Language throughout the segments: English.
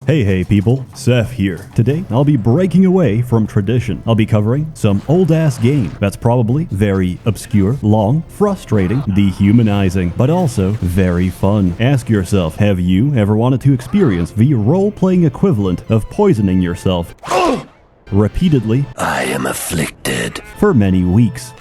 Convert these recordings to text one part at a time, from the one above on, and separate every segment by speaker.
Speaker 1: Hey people, Seth here. Today, I'll be breaking away from tradition. I'll be covering some old-ass game that's probably very obscure, long, frustrating, dehumanizing, but also very fun. Ask yourself, have you ever wanted to experience the role-playing equivalent of poisoning yourself repeatedly?
Speaker 2: I am afflicted.
Speaker 1: For many weeks.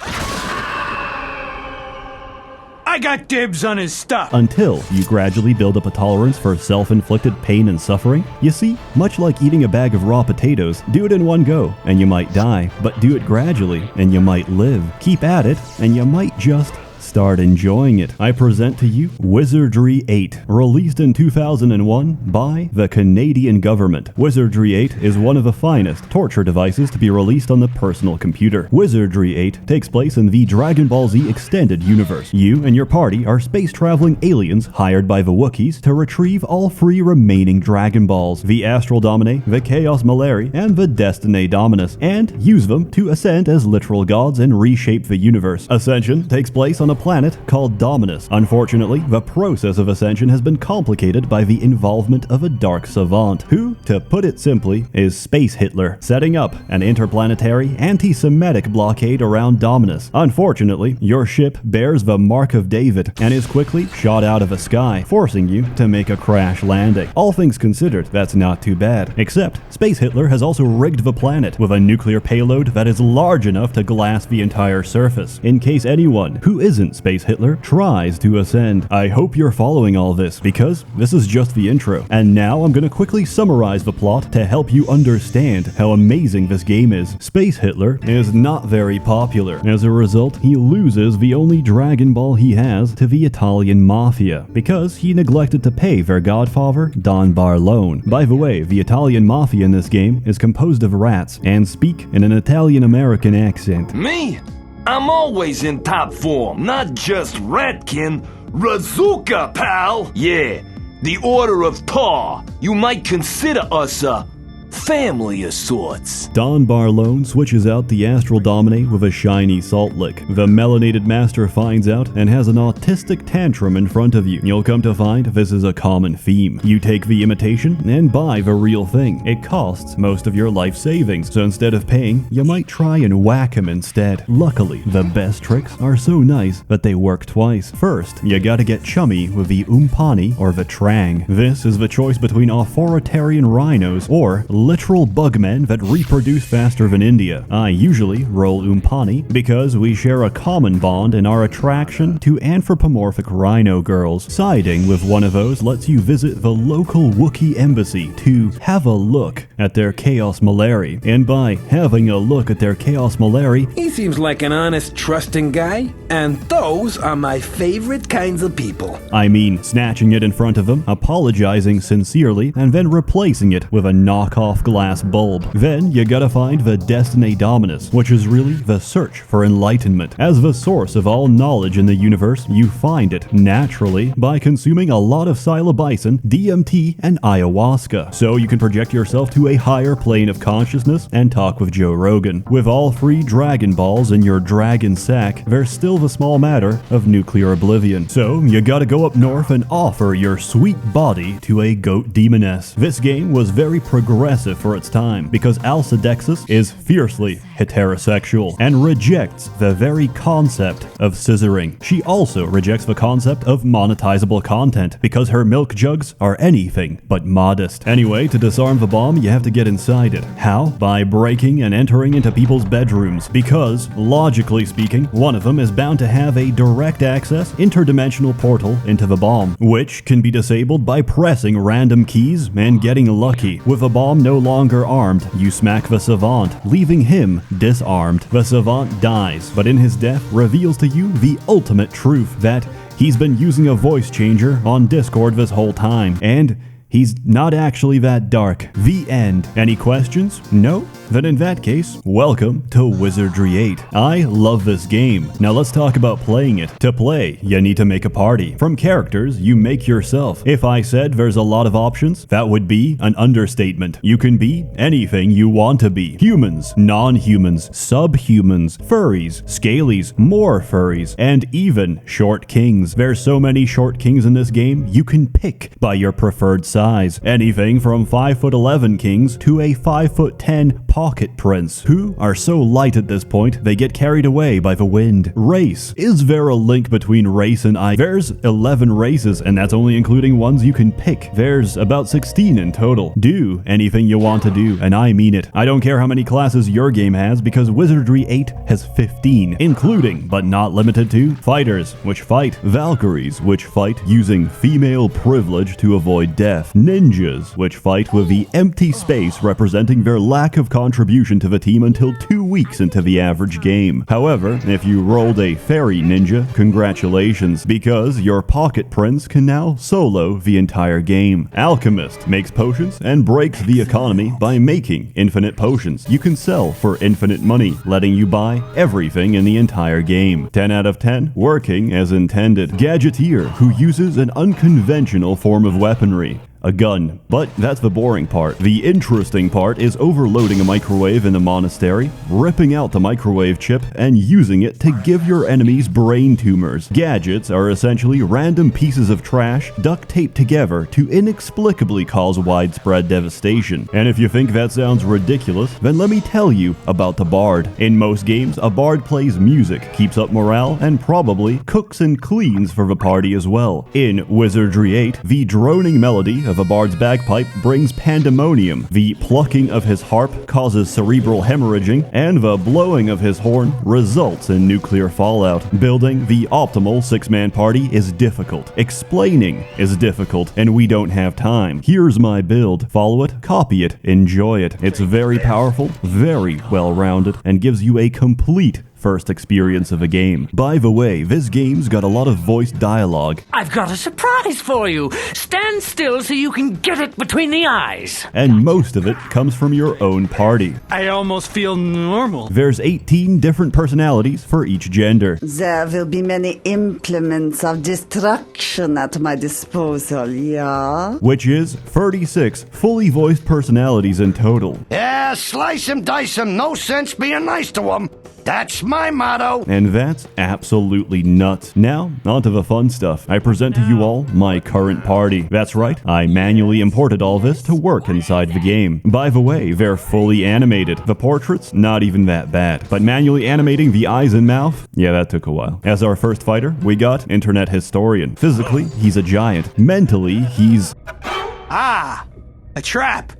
Speaker 3: I got dibs on his stuff.
Speaker 1: Until you gradually build up a tolerance for self-inflicted pain and suffering. You see, much like eating a bag of raw potatoes, do it in one go and you might die, but do it gradually and you might live. Keep at it and you might just start enjoying it. I present to you Wizardry 8, released in 2001 by the Canadian government. Wizardry 8 is one of the finest torture devices to be released on the personal computer. Wizardry 8 takes place in the Dragon Ball Z extended universe. You and your party are space-traveling aliens hired by the Wookiees to retrieve all 3 remaining Dragon Balls, the Astral Domine, the Chaos Malari, and the Destiny Dominus, and use them to ascend as literal gods and reshape the universe. Ascension takes place on a planet called Dominus. Unfortunately, the process of ascension has been complicated by the involvement of a dark savant, who, to put it simply, is Space Hitler, setting up an interplanetary anti-Semitic blockade around Dominus. Unfortunately, your ship bears the Mark of David and is quickly shot out of the sky, forcing you to make a crash landing. All things considered, that's not too bad. Except, Space Hitler has also rigged the planet with a nuclear payload that is large enough to glass the entire surface, in case anyone who isn't Space Hitler tries to ascend. I hope you're following all this, because this is just the intro. And now I'm gonna quickly summarize the plot to help you understand how amazing this game is. Space Hitler is not very popular. As a result, he loses the only Dragon Ball he has to the Italian Mafia, because he neglected to pay their godfather, Don Barlone. By the way, the Italian Mafia in this game is composed of rats and speak in an Italian-American accent.
Speaker 2: Me? I'm always in top form, not just Ratkin. Razooka, pal! Yeah, the Order of Tar. You might consider us a family of sorts.
Speaker 1: Don Barlone switches out the Astral Domine with a shiny salt lick. The melanated master finds out and has an autistic tantrum in front of you. You'll come to find this is a common theme. You take the imitation and buy the real thing. It costs most of your life savings, so instead of paying, you might try and whack him instead. Luckily, the best tricks are so nice that they work twice. First, you gotta get chummy with the Umpani or the Trang. This is the choice between authoritarian rhinos or literal bugmen that reproduce faster than India. I usually roll Umpani because we share a common bond in our attraction to anthropomorphic rhino girls. Siding with one of those lets you visit the local Wookiee embassy to have a look at their Chaos Malari. And by having a look at their Chaos Malari,
Speaker 4: he seems like an honest, trusting guy, and those are my favorite kinds of people.
Speaker 1: I mean snatching it in front of them, apologizing sincerely, and then replacing it with a knockoff glass bulb. Then you gotta find the Destiny Dominus, which is really the search for enlightenment. As the source of all knowledge in the universe, you find it naturally by consuming a lot of psilocybin, DMT, and ayahuasca. So you can project yourself to a higher plane of consciousness and talk with Joe Rogan. With all 3 Dragon Balls in your dragon sack, there's still the small matter of nuclear oblivion. So you gotta go up north and offer your sweet body to a goat demoness. This game was very progressive for its time, because Alcedexis is fiercely heterosexual and rejects the very concept of scissoring. She also rejects the concept of monetizable content, because her milk jugs are anything but modest. Anyway, to disarm the bomb, you have to get inside it. How? By breaking and entering into people's bedrooms, because, logically speaking, one of them is bound to have a direct access interdimensional portal into the bomb, which can be disabled by pressing random keys and getting lucky. With a bomb no longer armed, you smack the savant, leaving him disarmed. The savant dies, but in his death reveals to you the ultimate truth, that he's been using a voice changer on Discord this whole time, and he's not actually that dark. The end. Any questions? No? Then in that case, welcome to Wizardry 8. I love this game. Now let's talk about playing it. To play, you need to make a party. From characters, you make yourself. If I said there's a lot of options, that would be an understatement. You can be anything you want to be. Humans, non-humans, subhumans, furries, scalies, more furries, and even short kings. There's so many short kings in this game, you can pick by your preferred size. Anything from 5'11" kings to a 5'10" pocket prince, who are so light at this point, they get carried away by the wind. Race. Is there a link between race and There's 11 races, and that's only including ones you can pick. There's about 16 in total. Do anything you want to do, and I mean it. I don't care how many classes your game has, because Wizardry 8 has 15, including, but not limited to, fighters, which fight, Valkyries, which fight using female privilege to avoid death, ninjas, which fight with the empty space representing their lack of contribution to the team until 2 weeks into the average game. However, if you rolled a fairy ninja, congratulations, because your pocket prince can now solo the entire game. Alchemist makes potions and breaks the economy by making infinite potions you can sell for infinite money, letting you buy everything in the entire game. 10 out of 10, working as intended. Gadgeteer, who uses an unconventional form of weaponry. A gun. But that's the boring part. The interesting part is overloading a microwave in a monastery, ripping out the microwave chip, and using it to give your enemies brain tumors. Gadgets are essentially random pieces of trash duct taped together to inexplicably cause widespread devastation. And if you think that sounds ridiculous, then let me tell you about the bard. In most games, a bard plays music, keeps up morale, and probably cooks and cleans for the party as well. In Wizardry 8, the droning melody of a bard's bagpipe brings pandemonium, the plucking of his harp causes cerebral hemorrhaging, and the blowing of his horn results in nuclear fallout. Building the optimal six-man party is difficult. Explaining is difficult, and we don't have time. Here's my build. Follow it, copy it, enjoy it. It's very powerful, very well-rounded, and gives you a complete first experience of a game. By the way, this game's got a lot of voice dialogue.
Speaker 5: I've got a surprise for you. Stand still so you can get it between the eyes.
Speaker 1: And most of it comes from your own party.
Speaker 3: I almost feel normal.
Speaker 1: There's 18 different personalities for each gender.
Speaker 6: There will be many implements of destruction at my disposal, yeah?
Speaker 1: Which is 36 fully voiced personalities in total.
Speaker 7: Yeah, slice 'em, dice 'em, no sense being nice to 'em. That's my motto.
Speaker 1: And that's absolutely nuts. Now, onto the fun stuff. I present to you all my current party. That's right, I manually imported all this to work inside the game. By the way, they're fully animated. The portraits, not even that bad. But manually animating the eyes and mouth, yeah, that took a while. As our first fighter, we got Internet Historian. Physically, he's a giant. Mentally, he's...
Speaker 3: Ah, a trap.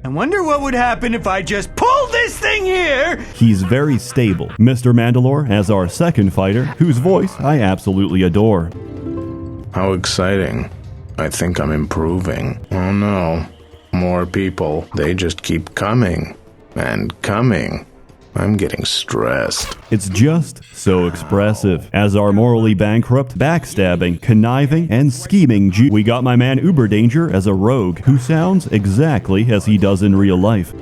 Speaker 3: I wonder what would happen if I just pulled this thing here!
Speaker 1: He's very stable. Mr. Mandalore as our second fighter, whose voice I absolutely adore.
Speaker 8: How exciting. I think I'm improving. Oh no. More people. They just keep coming. And coming. I'm getting stressed.
Speaker 1: It's just so expressive. As our morally bankrupt, backstabbing, conniving, and scheming we got my man Uber Danger as a rogue who sounds exactly as he does in real life.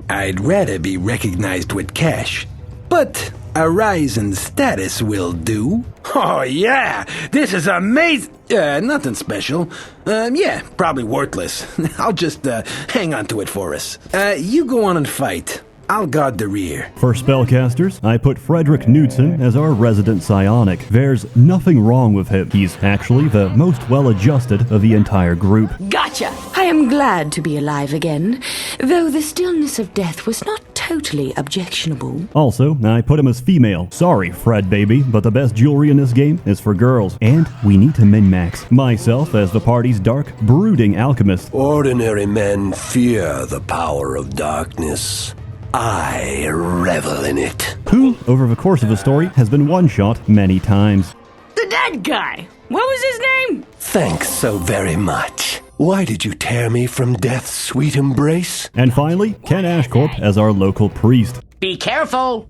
Speaker 4: I'd rather be recognized with cash, but a rise in status will do. Oh yeah, this is amazing. Nothing special. Yeah, probably worthless. I'll just hang on to it for us. You go on and fight. I'll guard the rear.
Speaker 1: For spellcasters, I put Frederick Knudsen as our resident psionic. There's nothing wrong with him. He's actually the most well-adjusted of the entire group.
Speaker 9: Gotcha! I am glad to be alive again, though the stillness of death was not totally objectionable.
Speaker 1: Also, I put him as female. Sorry, Fred baby, but the best jewelry in this game is for girls, and we need to min-max. Myself as the party's dark, brooding alchemist.
Speaker 10: Ordinary men fear the power of darkness. I revel in it.
Speaker 1: Who, over the course of the story, has been one-shot many times.
Speaker 5: The dead guy. What was his name?
Speaker 10: Thanks so very much. Why did you tear me from death's sweet embrace?
Speaker 1: And finally, Ken Ashcorp as our local priest.
Speaker 5: Be careful.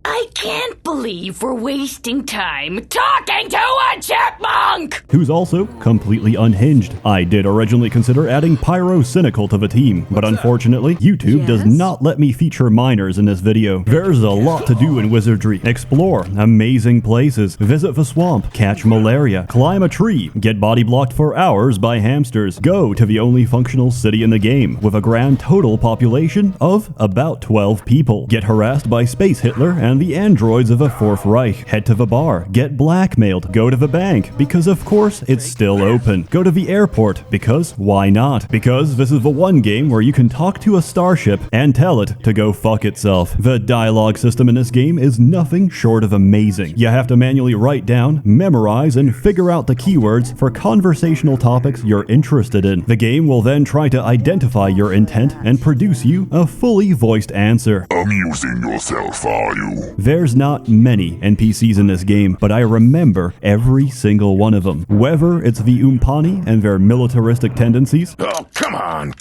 Speaker 5: I can't believe we're wasting time talking to a chipmunk!
Speaker 1: Who's also completely unhinged. I did originally consider adding Pyro-Cynical to the team, but unfortunately, YouTube does not let me feature minors in this video. There's a lot to do in Wizardry. Explore amazing places, visit the swamp, catch malaria, climb a tree, get body blocked for hours by hamsters, go to the only functional city in the game, with a grand total population of about 12 people, get harassed by Space Hitler and the androids of the Fourth Reich, head to the bar, get blackmailed, go to the bank, because of course it's still open, go to the airport, because why not? Because this is the one game where you can talk to a starship and tell it to go fuck itself. The dialogue system in this game is nothing short of amazing. You have to manually write down, memorize, and figure out the keywords for conversational topics you're interested in. The game will then try to identify your intent and produce you a fully voiced answer.
Speaker 11: Amusing yourself, are you?
Speaker 1: There's not many NPCs in this game, but I remember every single one of them. Whether it's the Umpani and their militaristic tendencies.
Speaker 8: Oh, come on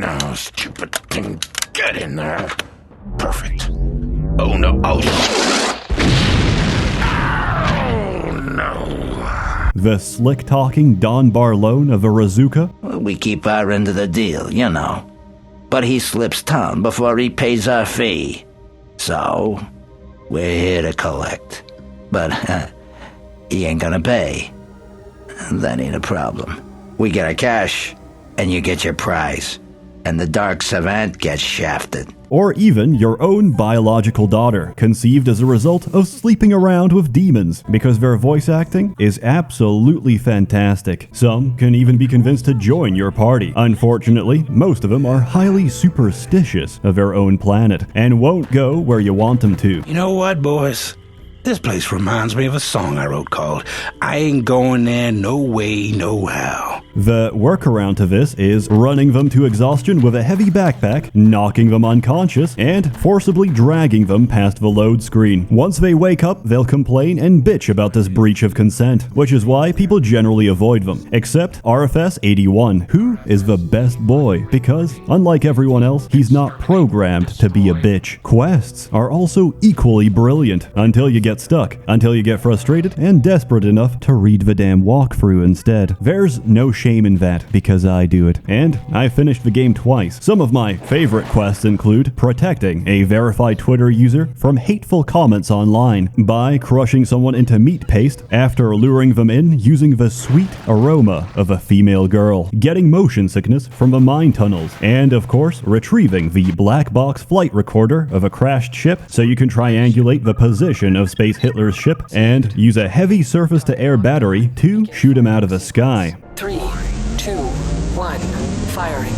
Speaker 8: now, stupid thing. Get in there. Perfect. Oh no, oh no.
Speaker 1: The slick-talking Don Barlone of Arazuka.
Speaker 12: We keep our end of the deal, you know. But he slips town before he pays our fee. So, we're here to collect. But, he ain't gonna pay. That ain't a problem. We get our cash, and you get your prize. And the dark savant gets shafted.
Speaker 1: Or even your own biological daughter, conceived as a result of sleeping around with demons, because their voice acting is absolutely fantastic. Some can even be convinced to join your party. Unfortunately, most of them are highly superstitious of their own planet, and won't go where you want them to.
Speaker 4: You know what, boys? This place reminds me of a song I wrote called I Ain't Going There No Way, No How.
Speaker 1: The workaround to this is running them to exhaustion with a heavy backpack, knocking them unconscious, and forcibly dragging them past the load screen. Once they wake up, they'll complain and bitch about this breach of consent, which is why people generally avoid them, except RFS-81, who is the best boy, because, unlike everyone else, he's not programmed to be a bitch. Quests are also equally brilliant, until you get stuck, until you get frustrated and desperate enough to read the damn walkthrough instead. There's no shame in that, because I do it. And I finished the game twice. Some of my favorite quests include protecting a verified Twitter user from hateful comments online by crushing someone into meat paste after luring them in using the sweet aroma of a female girl, getting motion sickness from the mine tunnels, and of course retrieving the black box flight recorder of a crashed ship so you can triangulate the position of Space Hitler's ship and use a heavy surface-to-air battery to shoot him out of the sky.
Speaker 13: 3, 2, 1, firing.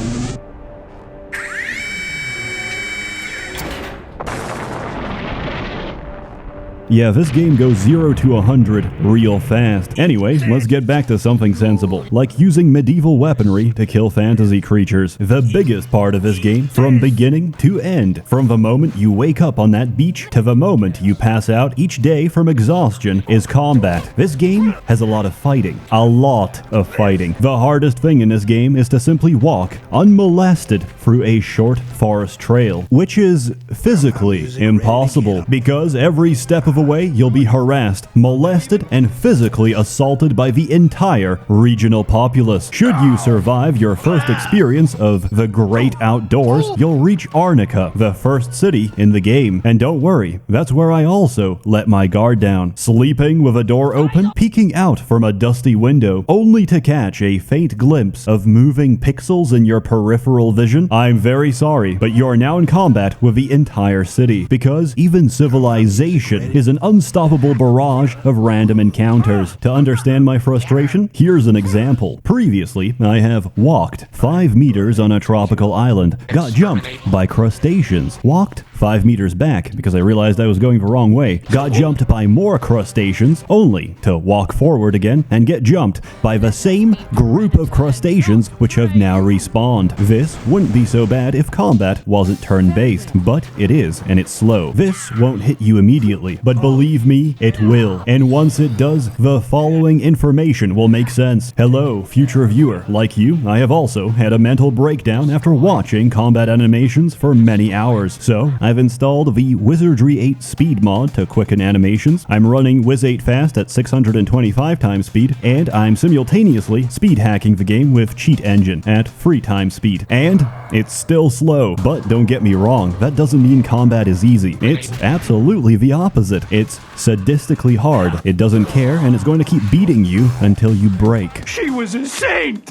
Speaker 1: Yeah, this game goes 0 to 100 real fast. Anyway, let's get back to something sensible, like using medieval weaponry to kill fantasy creatures. The biggest part of this game, from beginning to end, from the moment you wake up on that beach to the moment you pass out each day from exhaustion, is combat. This game has a lot of fighting. A lot of fighting. The hardest thing in this game is to simply walk unmolested through a short forest trail, which is physically impossible, because every step of the way you'll be harassed, molested, and physically assaulted by the entire regional populace. Should you survive your first experience of the great outdoors, you'll reach Arnica, the first city in the game. And don't worry, that's where I also let my guard down, sleeping with a door open, peeking out from a dusty window, only to catch a faint glimpse of moving pixels in your peripheral vision. I'm very sorry, but you're now in combat with the entire city, because even civilization is an unstoppable barrage of random encounters. To understand my frustration, here's an example. Previously, I have walked 5 meters on a tropical island, got jumped by crustaceans, walked 5 meters back because I realized I was going the wrong way, got jumped by more crustaceans, only to walk forward again and get jumped by the same group of crustaceans which have now respawned. This wouldn't be so bad if combat wasn't turn-based, but it is, and it's slow. This won't hit you immediately, but believe me, it will. And once it does, the following information will make sense. Hello, future viewer. Like you, I have also had a mental breakdown after watching combat animations for many hours, so I've installed the Wizardry 8 speed mod to quicken animations, I'm running Wiz 8 fast at 625 times speed, and I'm simultaneously speed hacking the game with Cheat Engine at 3 times speed. And it's still slow, but don't get me wrong, that doesn't mean combat is easy. It's absolutely the opposite. It's sadistically hard. It doesn't care, and it's going to keep beating you until you break.
Speaker 3: She was a saint!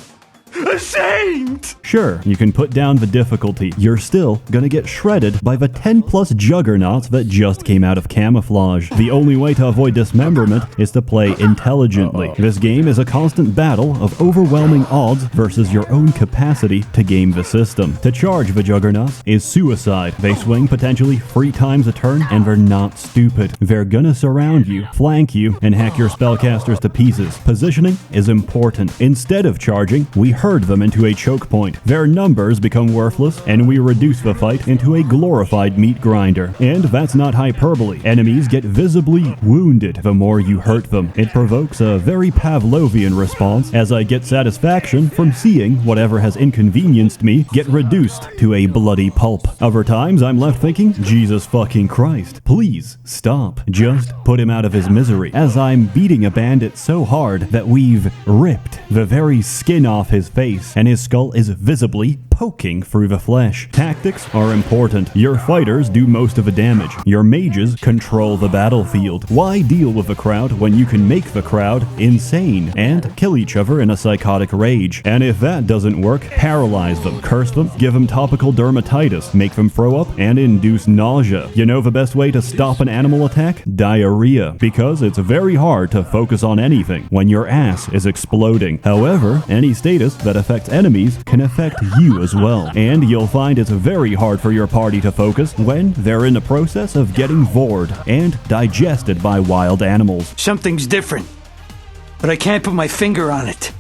Speaker 3: A saint!
Speaker 1: Sure, you can put down the difficulty. You're still gonna get shredded by the 10+ juggernauts that just came out of camouflage. The only way to avoid dismemberment is to play intelligently. This game is a constant battle of overwhelming odds versus your own capacity to game the system. To charge the juggernauts is suicide. They swing potentially 3 times a turn, and they're not stupid. They're gonna surround you, flank you, and hack your spellcasters to pieces. Positioning is important. Instead of charging, we herd them into a choke point. Their numbers become worthless, and we reduce the fight into a glorified meat grinder. And that's not hyperbole. Enemies get visibly wounded the more you hurt them. It provokes a very Pavlovian response, as I get satisfaction from seeing whatever has inconvenienced me get reduced to a bloody pulp. Other times I'm left thinking, Jesus fucking Christ, please stop. Just put him out of his misery, as I'm beating a bandit so hard that we've ripped the very skin off his face, and his skull is visibly poking through the flesh. Tactics are important. Your fighters do most of the damage. Your mages control the battlefield. Why deal with a crowd when you can make the crowd insane and kill each other in a psychotic rage? And if that doesn't work, paralyze them, curse them, give them topical dermatitis, make them throw up, and induce nausea. You know the best way to stop an animal attack? Diarrhea. Because it's very hard to focus on anything when your ass is exploding. However, any status that affects enemies can affect you as well, and you'll find it's very hard for your party to focus when they're in the process of getting vored and digested by wild animals.
Speaker 3: Something's different, but I can't put my finger on it.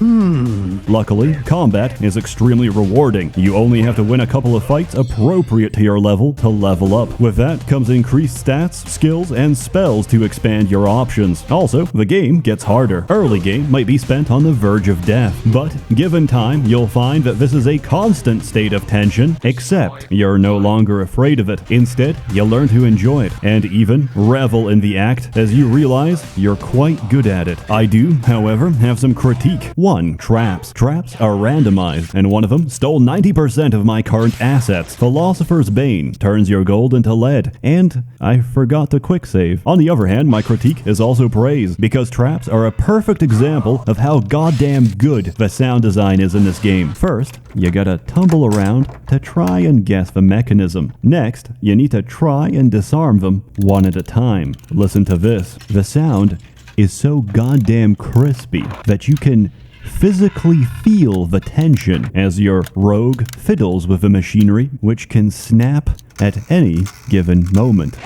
Speaker 1: Luckily, combat is extremely rewarding. You only have to win a couple of fights appropriate to your level to level up. With that comes increased stats, skills, and spells to expand your options. Also, the game gets harder. Early game might be spent on the verge of death, but given time, you'll find that this is a constant state of tension, except you're no longer afraid of it. Instead, you'll learn to enjoy it, and even revel in the act as you realize you're quite good at it. I do, however, have some critique. 1. Traps. Traps are randomized, and one of them stole 90% of my current assets. Philosopher's Bane turns your gold into lead, and I forgot to quick save. On the other hand, my critique is also praise, because traps are a perfect example of how goddamn good the sound design is in this game. First, you gotta tumble around to try and guess the mechanism. Next, you need to try and disarm them one at a time. Listen to this. The sound is so goddamn crispy that you can physically feel the tension as your rogue fiddles with the machinery, which can snap at any given moment.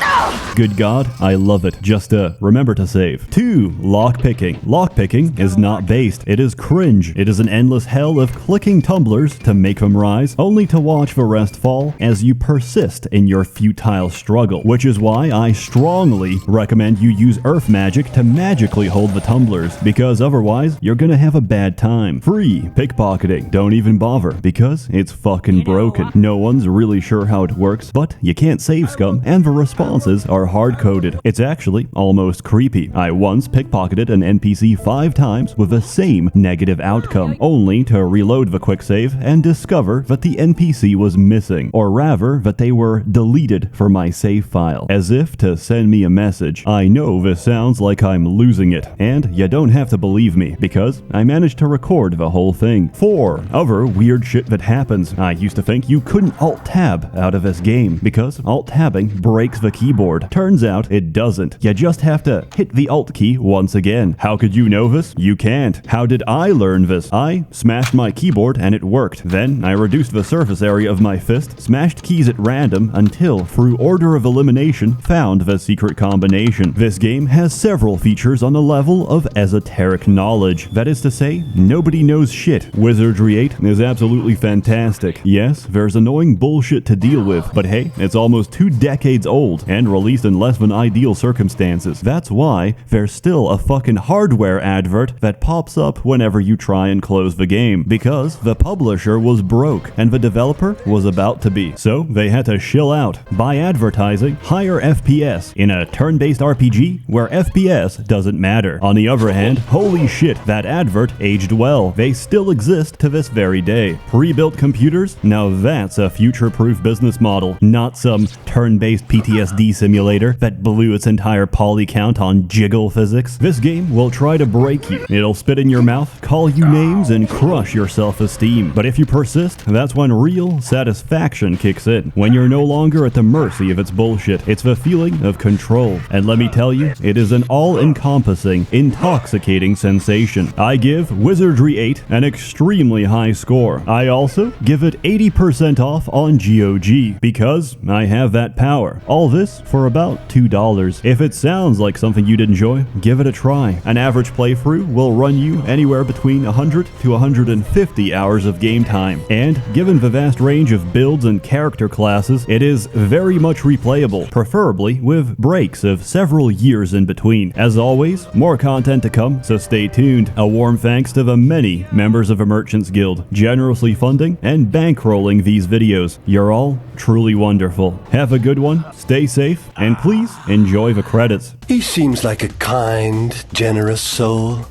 Speaker 1: Good God, I love it. Just remember to save. 2. Lockpicking. Lockpicking is not based. It is cringe. It is an endless hell of clicking tumblers to make them rise, only to watch the rest fall as you persist in your futile struggle. Which is why I strongly recommend you use earth magic to magically hold the tumblers, because otherwise you're gonna have a bad time. 3. Pickpocketing. Don't even bother, because it's fucking broken. No one's really sure how it works, but you can't save scum, and the responses are hard-coded. It's actually almost creepy. I once pickpocketed an NPC 5 times with the same negative outcome, only to reload the quick save and discover that the NPC was missing, or rather that they were deleted from my save file, as if to send me a message. I know this sounds like I'm losing it, and you don't have to believe me, because I managed to record the whole thing. 4. Other weird shit that happens. I used to think you couldn't alt-tab out of this game, because alt-tabbing breaks the keyboard. Turns out it doesn't. You just have to hit the alt key once again. How could you know this? You can't. How did I learn this? I smashed my keyboard and it worked. Then I reduced the surface area of my fist, smashed keys at random until, through order of elimination, found the secret combination. This game has several features on the level of esoteric knowledge. That is to say, nobody knows shit. Wizardry 8 is absolutely fantastic. Yes, there's annoying bullshit to deal with, but hey, hey, it's almost 2 decades old and released in less than ideal circumstances. That's why there's still a fucking hardware advert that pops up whenever you try and close the game, because the publisher was broke and the developer was about to be. So they had to shill out, buy advertising, higher FPS in a turn-based RPG where FPS doesn't matter. On the other hand, holy shit, that advert aged well. They still exist to this very day. Pre-built computers? Now that's a future-proof business model, not some turn-based PTSD simulator that blew its entire poly count on jiggle physics. This game will try to break you. It'll spit in your mouth, call you names, and crush your self-esteem. But if you persist, that's when real satisfaction kicks in. When you're no longer at the mercy of its bullshit. It's the feeling of control. And let me tell you, it is an all-encompassing, intoxicating sensation. I give Wizardry 8 an extremely high score. I also give it 80% off on GOG, because I have that power. All this for about $2. If it sounds like something you'd enjoy, give it a try. An average playthrough will run you anywhere between 100 to 150 hours of game time. And given the vast range of builds and character classes, it is very much replayable, preferably with breaks of several years in between. As always, more content to come, so stay tuned. A warm thanks to the many members of the Merchants Guild, generously funding and bankrolling these videos. You're all truly wonderful. Have a good one, stay safe, and please enjoy the credits.
Speaker 10: He seems like a kind, generous soul.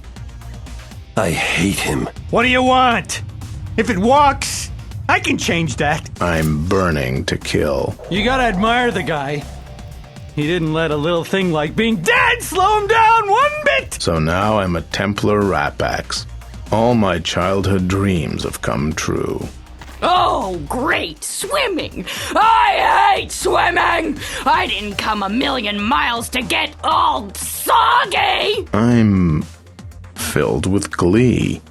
Speaker 10: I hate him.
Speaker 3: What do you want? If it walks, I can change that.
Speaker 8: I'm burning to kill.
Speaker 3: You gotta admire the guy. He didn't let a little thing like being dead slow him down one bit!
Speaker 8: So now I'm a Templar Rapax. All my childhood dreams have come true.
Speaker 5: Oh, great! Swimming! I hate swimming! I didn't come a million miles to get all soggy!
Speaker 8: I'm filled with glee.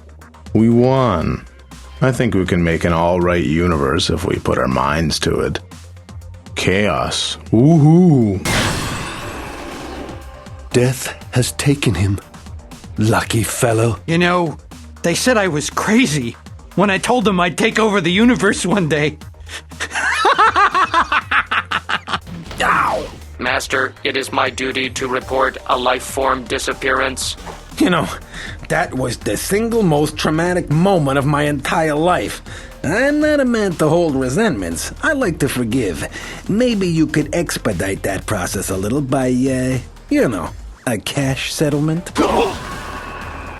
Speaker 8: We won. I think we can make an all-right universe if we put our minds to it. Chaos. Woohoo!
Speaker 10: Death has taken him. Lucky fellow.
Speaker 3: You know, they said I was crazy when I told them I'd take over the universe one day.
Speaker 13: Ow! Master, it is my duty to report a life form disappearance.
Speaker 4: You know, that was the single most traumatic moment of my entire life. I'm not a man to hold resentments. I like to forgive. Maybe you could expedite that process a little by, a cash settlement?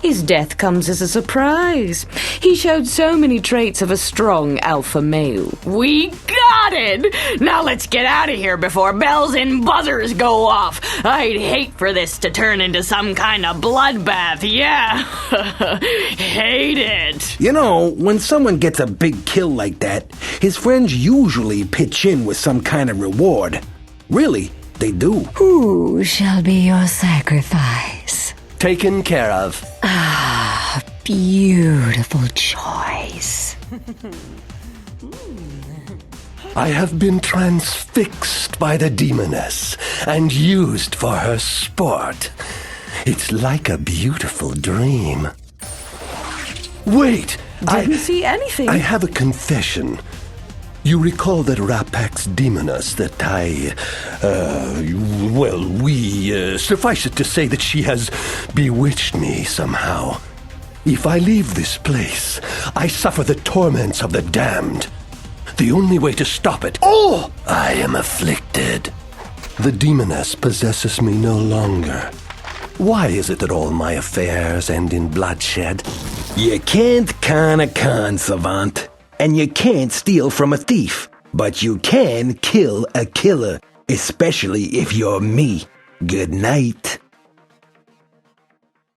Speaker 9: His death comes as a surprise. He showed so many traits of a strong alpha male.
Speaker 5: We got it! Now let's get out of here before bells and buzzers go off. I'd hate for this to turn into some kind of bloodbath, yeah. Hate it.
Speaker 4: You know, when someone gets a big kill like that, his friends usually pitch in with some kind of reward. Really, they do.
Speaker 14: Who shall be your sacrifice?
Speaker 10: Taken care of.
Speaker 14: Ah, beautiful choice.
Speaker 10: I have been transfixed by the demoness and used for her sport. It's like a beautiful dream. Wait!
Speaker 9: Didn't see anything.
Speaker 10: I have a confession. You recall that Rapax Demoness that suffice it to say that she has bewitched me somehow. If I leave this place, I suffer the torments of the damned. The only way to stop it, I am afflicted. The demoness possesses me no longer. Why is it that all my affairs end in bloodshed?
Speaker 4: You can't con a con, Savant. And you can't steal from a thief. But you can kill a killer. Especially if you're me. Good night.